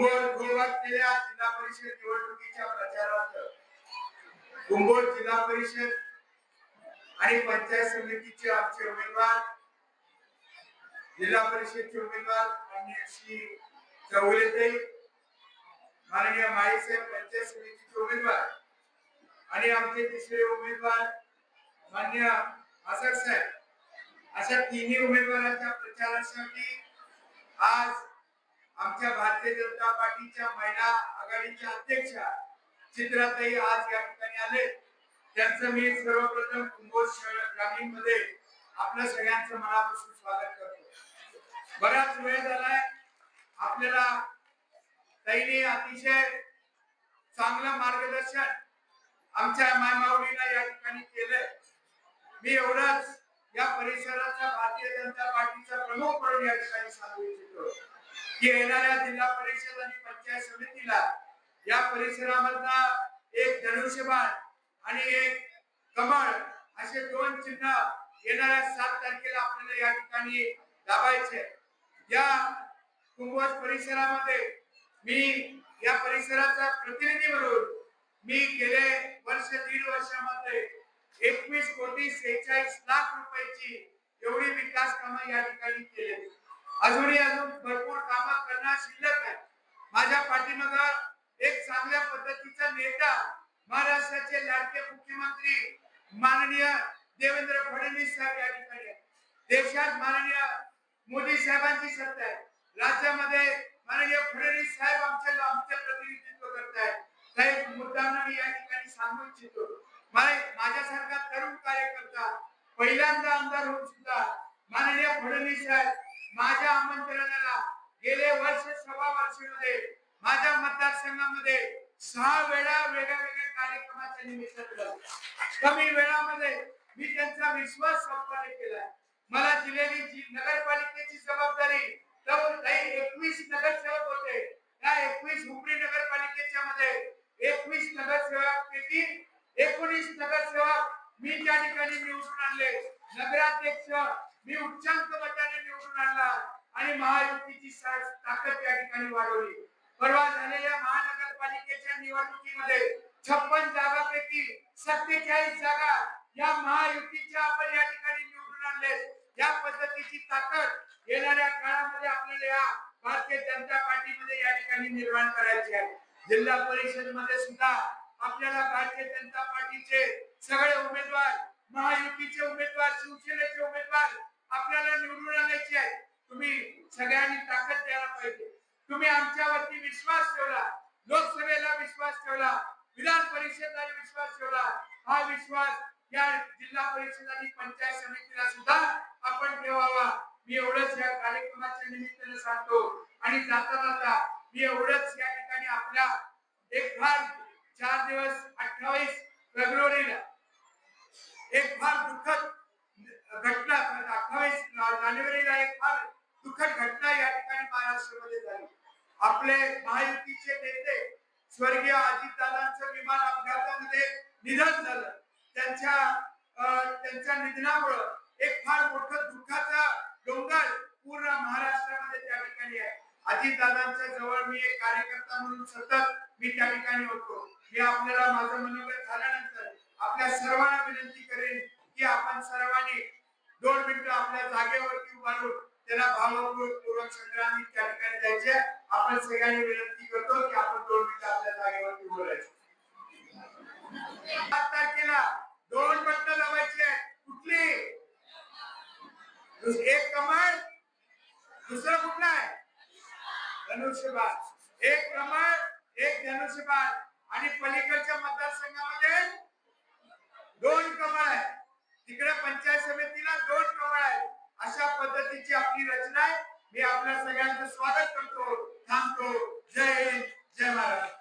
गोवाकलेल्या जिल्हा परिषद निवडणुकीच्या प्रचारार्थ कुंभोज जिल्हा परिषद आणि पंचायत समितीचे आमचे उमेदवार, जिल्हा परिषदचे उमेदवार माननीय श्री चौगुलेताई, माननीय माळीसाहेब पंचायत समितीचे उमेदवार आणि आमचे तिसरे उमेदवार माननीय आझाद साहेब, अशा तिन्ही उमेदवारांच्या प्रचारासाठी आज आमच्या भारतीय जनता पार्टीच्या महिला आघाडीच्या अध्यक्षा चित्राताई आज या ठिकाणी आले. त्यांचं मी सर्वप्रथम कुंभोज ग्रामीण मध्ये आपल्या सगळ्यांचं मनापासून स्वागत करतो. बराच वेळ झालाय, आपल्याला ताईने अतिशय चांगलं मार्गदर्शन आमच्या मायमाऊलीला या ठिकाणी केलंय. मी एवढंच या परिसराचा भारतीय जनता पार्टीचा प्रमुख म्हणून या ठिकाणी सांगू इच्छितो की येणाऱ्या जिल्हा परिषद आणि पंचायत समितीला या परिसरामधला एक धनुष्यबाण आणि एक कमळ असे दोन चिन्ह येणाऱ्या 7 तारखेला आपल्याला या ठिकाणी दाबायचे. या कुंभोज परिसरामध्ये मी या परिसराचा प्रतिनिधी म्हणून मी गेले दीड वर्षामध्ये 21,46,00,000 रुपयाची एवढी विकास कामं या ठिकाणी केली. अजून भरपूर कामं करणं शिल्लक आहे. माझ्या पाठीमागे एक चांगल्या पद्धतीचा नेता, महाराष्ट्राचे लाडके मुख्यमंत्री माननीय देवेंद्र फडणवीस साहेब या ठिकाणी आहेत. देशात माननीय मोदी साहेबांची सत्ता आहे, राज्यामध्ये माननीय फडणवीस साहेब आमचे प्रतिनिधित्व करत आहेत. काही मुद्द्यांना मी या ठिकाणी सांगू इच्छितो. माझ्यासारखा तरुण कार्यकर्ता पहिल्यांदा आमदार होऊन सुद्धा माननीय फडणवीस साहेब माझ्या आमंत्रणाला गेले सव्वा वर्षामध्ये माझ्या मतदारसंघामध्ये 6 वेळा वेगवेगळ्या कार्यक्रमाच्या निमित्तानं कमी वेळामध्ये मी त्यांचा विश्वास संपादन केला. मला दिलेली नगरपालिकेची जबाबदारी तर 21 नगरसेवक होते. त्या 21 हुपरी नगरपालिकेच्या मध्ये 21 नगरसेवकांपैकी 19 नगरसेवक मी त्या ठिकाणी निवडून आणले. नगराध्यक्ष मी उच्चांक मताने निवडून आणला आणि महायुतीची ताकद त्या ठिकाणी वाढवली. परवा झालेल्या महानगरपालिकेच्या निवडणुकीमध्ये 56 जागांपैकी 47 जागा या महायुतीच्या आपण या ठिकाणी निवडून आणले. या पद्धतीची ताकद येणाऱ्या काळामध्ये आपल्याला या भारतीय जनता पार्टीमध्ये या ठिकाणी निर्माण करायची आहे. जिल्हा परिषद मध्ये सुद्धा आपल्याला भारतीय जनता पार्टीचे सगळे उमेदवार, महायुतीचे उमेदवार, शिवसेनेचे उमेदवार आपल्याला निवडून आणायचे आहेत. तुम्ही सगळ्यांनी ताकद द्यायला पाहिजे. तुम्ही आमच्यावरती विश्वास ठेवला, लोकसभेला विश्वास ठेवला, विधान परिषदेला विश्वास ठेवला. हा विश्वास या जिल्हा परिषद आणि पंचायत समितीला सुद्धा आपण ठेवावा. मी एवढंच या कार्यक्रमाच्या निमित्ताने सांगतो आणि जाता मी एवढंच या ठिकाणी आपल्या एक फार 4 दिवस 28 फेब्रुवारीला एक फार दुःखद घटना, 28 जानेवारीला एक फार दुःखद घटना या ठिकाणी महाराष्ट्रामध्ये झाली. आपले महायुतीचे नेते स्वर्गीय अजितदादांचं विमान अपघातामध्ये निधन झालं. त्यांच्या निधनामुळे एक फार मोठं दुःखाचा डोंगर पूर्ण महाराष्ट्रामध्ये त्या ठिकाणी आहे. अजितदादांच्या जवळ मी एक कार्यकर्ता म्हणून सतत मी त्या ठिकाणी होतो. मी आपल्याला माझं मनोगत झाल्यानंतर आपल्या सर्वांना विनंती करेन की आपण सर्वांनी 2 मिनिटं आपल्या जागेवरती उभारून त्यांना भावपूर्वक श्रद्धांजली त्या ठिकाणी द्यायचे. आपण सगळ्यांनी विनंती करतो की आपण 2 मिनिटं आपल्या जागेवरती उभं राहायचं. 7 तारखेला 2 बटन दाबायचे. कुठली? एक कमळ, दुसरं कुठलं आहे? धनुष्यबाण. एक कमळ, एक धनुष्यबाण आणि पलीकडच्या मतदारसंघामध्ये 2 कमळ आहे. तिकडे पंचायत समितीला 2 कमळ आहेत. अशा पद्धतीची आपली रचना आहे. मी आपल्या सगळ्यांचं स्वागत करतो, थांबतो. जय हिंद, जय महाराष्ट्र.